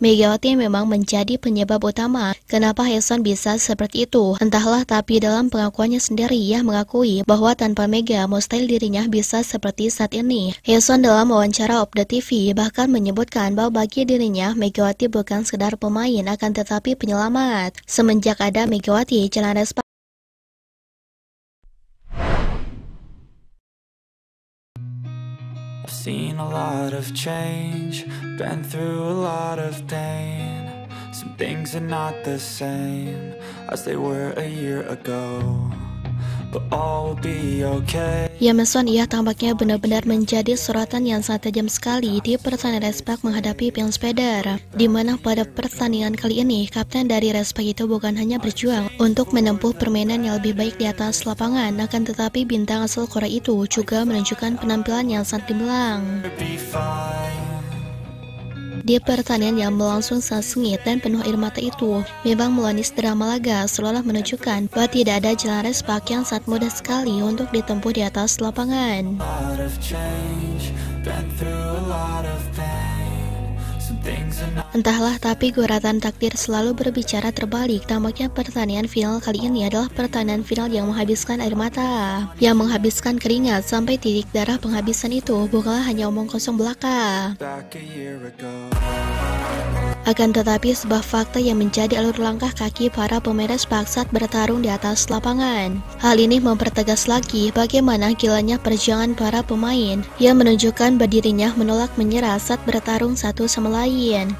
Megawati memang menjadi penyebab utama kenapa Haeson bisa seperti itu. Entahlah, tapi dalam pengakuannya sendiri ia mengakui bahwa tanpa Mega mustahil dirinya bisa seperti saat ini. Haeson dalam wawancara Opda TV bahkan menyebutkan bahwa bagi dirinya Megawati bukan sekedar pemain akan tetapi penyelamat. Semenjak ada Megawati, jalan respa I've seen a lot of change, been through a lot of pain. Some things are not the same as they were a year ago, but all will be okay. Yameson ia tampaknya benar-benar menjadi sorotan yang sangat tajam sekali di pertandingan Respak menghadapi Pion Speder, di mana pada pertandingan kali ini kapten dari Respak itu bukan hanya berjuang untuk menempuh permainan yang lebih baik di atas lapangan, akan tetapi bintang asal Korea itu juga menunjukkan penampilan yang sangat gemilang. Di pertandingan yang berlangsung sangat sengit dan penuh air mata itu, memang Melanis drama laga seolah menunjukkan bahwa tidak ada jalan Respak yang sangat mudah sekali untuk ditempuh di atas lapangan. Entahlah, tapi guratan takdir selalu berbicara terbalik. Tampaknya pertandingan final kali ini adalah pertandingan final yang menghabiskan air mata, yang menghabiskan keringat sampai titik darah. Penghabisan itu bukanlah hanya omong kosong belaka. Akan tetapi sebuah fakta yang menjadi alur langkah kaki para pemain Respak saat bertarung di atas lapangan. Hal ini mempertegas lagi bagaimana gilanya perjuangan para pemain yang menunjukkan bahwa dirinya menolak menyerah saat bertarung satu sama lain.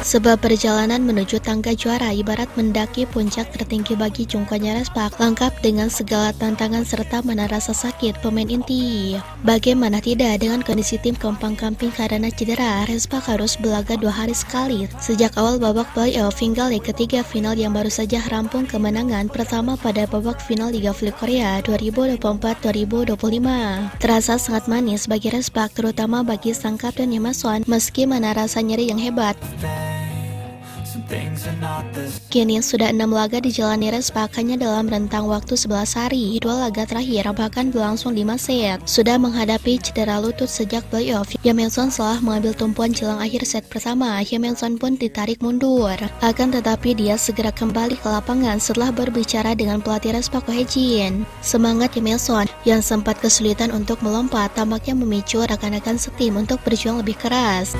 Sebab perjalanan menuju tangga juara ibarat mendaki puncak tertinggi bagi jungkanya Respak, lengkap dengan segala tantangan serta mana rasa sakit pemain inti. Bagaimana tidak dengan kondisi tim kompang-kamping karena cedera, Respak harus belaga 2 hari sekali sejak awal babak playoff hingga leg ketiga final yang baru saja rampung kemenangan pertama pada babak final Liga Voli Korea 2024-2025. Terasa sangat manis bagi Respak, terutama bagi sang kapten Yameson, meski mana rasa nyeri yang hebat. Kini sudah 6 laga dijalani Respak hanya dalam rentang waktu 11 hari. 2 laga terakhir bahkan berlangsung 5 set. Sudah menghadapi cedera lutut sejak playoff, Yameson setelah mengambil tumpuan jelang akhir set pertama. Yameson pun ditarik mundur. Akan tetapi dia segera kembali ke lapangan setelah berbicara dengan pelatih Respak Ko Hae-jin. Semangat Yameson yang sempat kesulitan untuk melompat tampaknya memicu rekan-rekan setim untuk berjuang lebih keras.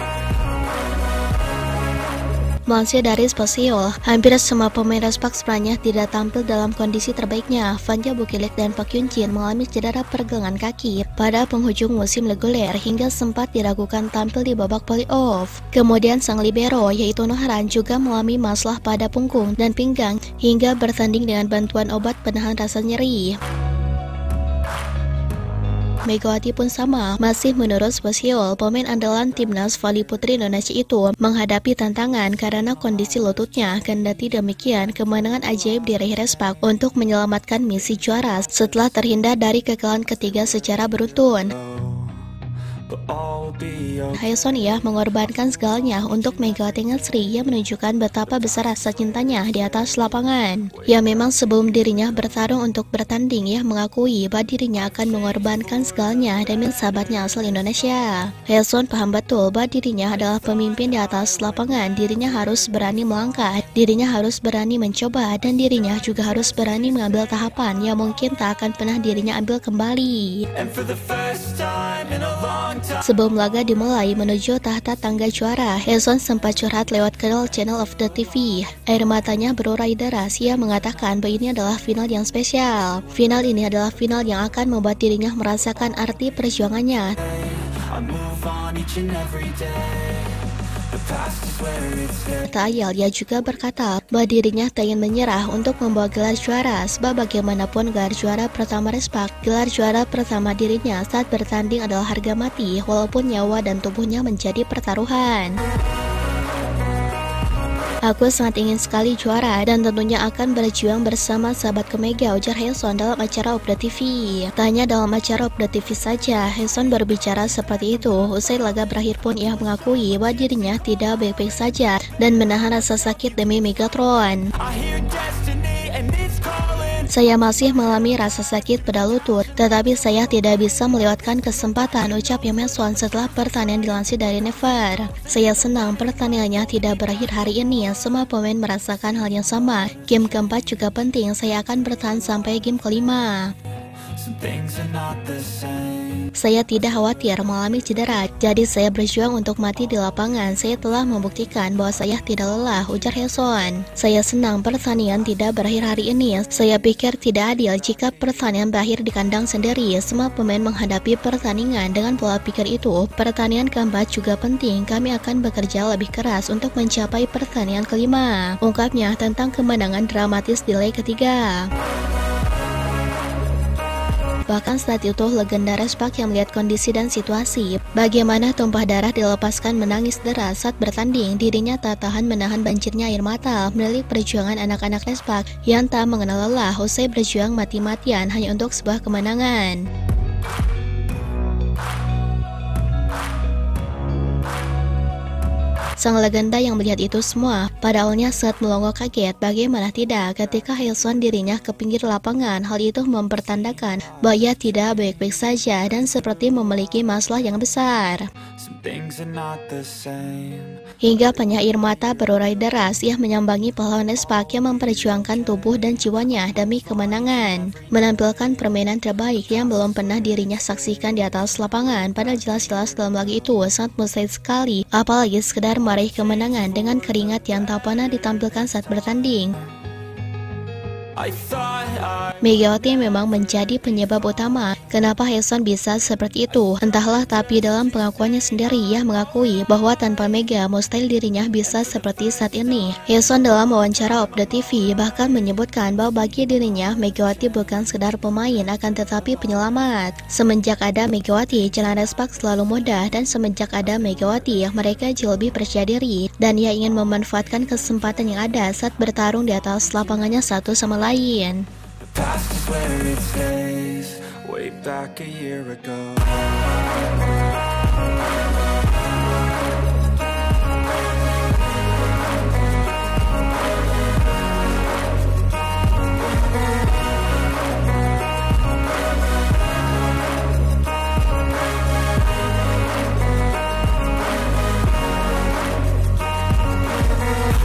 Melansir dari Spasial, hampir semua pemain Respak sebenarnya tidak tampil dalam kondisi terbaiknya. Vanja Bukilik dan Park Hyun Jin mengalami cedera pergelangan kaki pada penghujung musim reguler hingga sempat diragukan tampil di babak playoff. Kemudian sang libero yaitu Noharan juga mengalami masalah pada punggung dan pinggang hingga bertanding dengan bantuan obat penahan rasa nyeri. Megawati pun sama, masih menurut Spasial, pemain andalan timnas voli putri Indonesia itu menghadapi tantangan karena kondisi lututnya. Kendati demikian, kemenangan ajaib diraih Respak untuk menyelamatkan misi juara setelah terhindar dari kekalahan ketiga secara beruntun. Haeson ia mengorbankan segalanya untuk Megawati Ngasri yang menunjukkan betapa besar rasa cintanya di atas lapangan. Ya memang sebelum dirinya bertarung untuk bertanding, ia mengakui bahwa dirinya akan mengorbankan segalanya demi sahabatnya asal Indonesia. Haeson paham betul bahwa dirinya adalah pemimpin di atas lapangan. Dirinya harus berani melangkah, dirinya harus berani mencoba, dan dirinya juga harus berani mengambil tahapan yang mungkin tak akan pernah dirinya ambil kembali. Sebelum laga dimulai menuju tahta tangga juara, Haeson sempat curhat lewat kanal channel Opda TV. Air matanya berurai deras. Ia mengatakan bahwa ini adalah final yang spesial. Final ini adalah final yang akan membuat dirinya merasakan arti perjuangannya. Tayal, ia juga berkata bahwa dirinya tak ingin menyerah untuk membawa gelar juara, sebab bagaimanapun gelar juara pertama Respak, gelar juara pertama dirinya saat bertanding adalah harga mati, walaupun nyawa dan tubuhnya menjadi pertaruhan. Aku sangat ingin sekali juara dan tentunya akan berjuang bersama sahabat Mega, ujar Haeson dalam acara Opda TV. Tanya dalam acara Opda TV saja, Haeson berbicara seperti itu. Usai laga berakhir pun ia mengakui bahwa dirinya tidak baik-baik saja dan menahan rasa sakit demi Megatron. Saya masih mengalami rasa sakit pada lutut, tetapi saya tidak bisa melewatkan kesempatan, ucap Emerson setelah pertandingan dilansir dari Never. Saya senang pertandingannya tidak berakhir hari ini, semua pemain merasakan hal yang sama. Game keempat juga penting, saya akan bertahan sampai game kelima. Saya tidak khawatir mengalami cedera, jadi saya berjuang untuk mati di lapangan. Saya telah membuktikan bahwa saya tidak lelah, ujar Emerson. Saya senang pertandingan tidak berakhir hari ini. Saya pikir tidak adil jika pertandingan berakhir di kandang sendiri. Semua pemain menghadapi pertandingan dengan pola pikir itu. Pertandingan keempat juga penting, kami akan bekerja lebih keras untuk mencapai pertandingan kelima, ungkapnya tentang kemenangan dramatis di leg ketiga. Bahkan saat itu legenda Respak yang melihat kondisi dan situasi bagaimana tumpah darah dilepaskan menangis deras saat bertanding. Dirinya tak tahan menahan banjirnya air mata melihat perjuangan anak-anak Respak yang tak mengenal lelah usai berjuang mati-matian hanya untuk sebuah kemenangan. Sang legenda yang melihat itu semua pada awalnya saat melongo kaget, bagaimana tidak ketika Emerson dirinya ke pinggir lapangan. Hal itu mempertandakan bahwa ia tidak baik-baik saja dan seperti memiliki masalah yang besar. Hingga penyair mata berurai deras, ia menyambangi pahlawan Respak yang memperjuangkan tubuh dan jiwanya demi kemenangan, menampilkan permainan terbaik yang belum pernah dirinya saksikan di atas lapangan. Padahal jelas-jelas dalam laga itu sangat mustahil sekali, apalagi sekedar meraih kemenangan dengan keringat yang tak pernah ditampilkan saat bertanding. Megawati memang menjadi penyebab utama kenapa Emerson bisa seperti itu, entahlah, tapi dalam pengakuannya sendiri ia mengakui bahwa tanpa Mega mustahil dirinya bisa seperti saat ini. Emerson dalam wawancara Op The TV bahkan menyebutkan bahwa bagi dirinya Megawati bukan sekedar pemain akan tetapi penyelamat. Semenjak ada Megawati, jalan Respak selalu mudah, dan semenjak ada Megawati mereka jauh lebih percaya diri dan ia ingin memanfaatkan kesempatan yang ada saat bertarung di atas lapangannya satu sama lain. Past is where it stays, way back a year ago.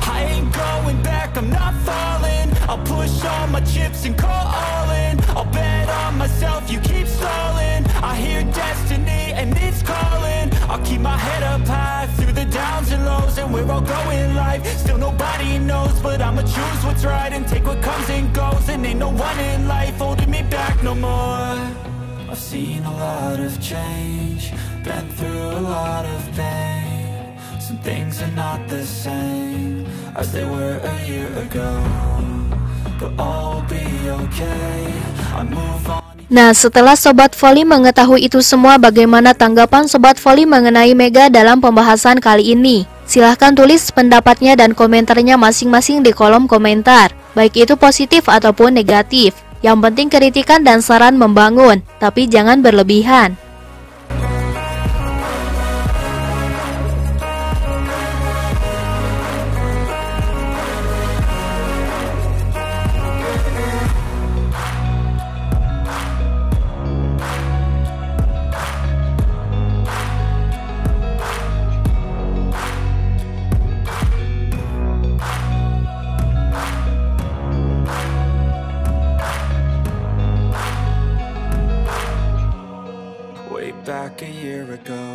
I ain't going back, I'm not falling. I'll push all my chips and call all in. I'll bet on myself, you keep stalling. I hear destiny and it's calling. I'll keep my head up high through the downs and lows, and we're all going life. Still nobody knows, but I'ma choose what's right and take what comes and goes. And ain't no one in life holding me back no more. I've seen a lot of change, been through a lot of pain. Some things are not the same as they were a year ago. Nah, setelah Sobat Voli mengetahui itu semua, bagaimana tanggapan Sobat Voli mengenai Mega dalam pembahasan kali ini? Silahkan tulis pendapatnya dan komentarnya masing-masing di kolom komentar, baik itu positif ataupun negatif. Yang penting kritikan dan saran membangun, tapi jangan berlebihan. Back a year ago.